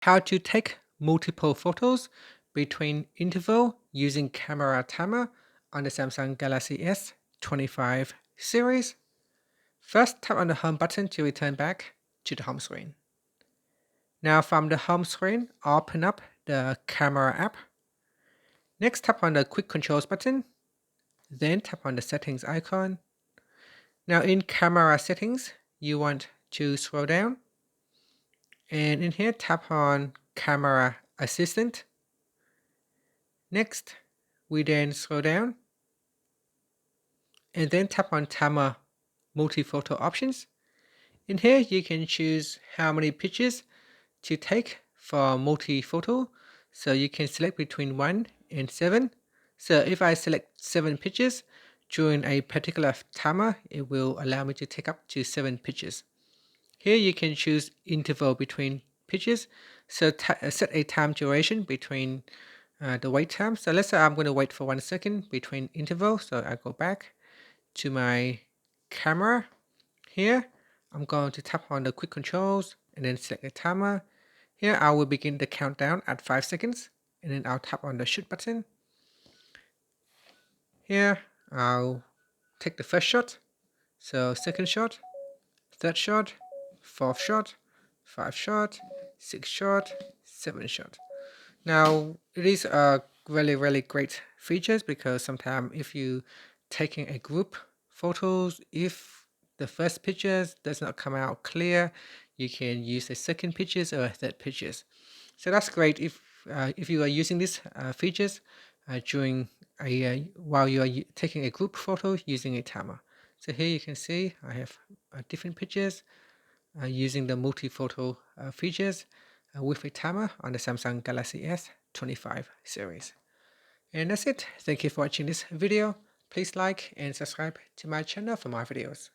How to take multiple photos between interval using camera timer on the Samsung Galaxy S25 series. First, tap on the home button to return back to the home screen. Now from the home screen, open up the camera app. Next, tap on the quick controls button. Then tap on the settings icon. Now in camera settings, you want to scroll down. And in here, tap on camera assistant. Next, we then scroll down and then tap on timer multi-photo options. In here, you can choose how many pictures to take for multi-photo. So you can select between 1 and 7. So if I select 7 pictures during a particular timer, it will allow me to take up to 7 pictures. Here you can choose interval between pictures. So set a time duration between the wait time. So let's say I'm going to wait for 1 second between interval. So I go back to my camera. Here I'm going to tap on the quick controls and then select the timer. Here I will begin the countdown at 5 seconds and then I'll tap on the shoot button. Here I'll take the first shot. So second shot, third shot, fourth shot, 5 shot, 6 shot, 7 shot. Now it is a really great features because sometimes if you taking a group photos, if the first pictures does not come out clear, you can use the second pictures or third pictures. So that's great if you are using these features during while you are taking a group photo using a timer. So here you can see I have different pictures using the multi-photo features with a timer on the Samsung Galaxy S25 series. And that's it. Thank you for watching this video. Please like and subscribe to my channel for more videos.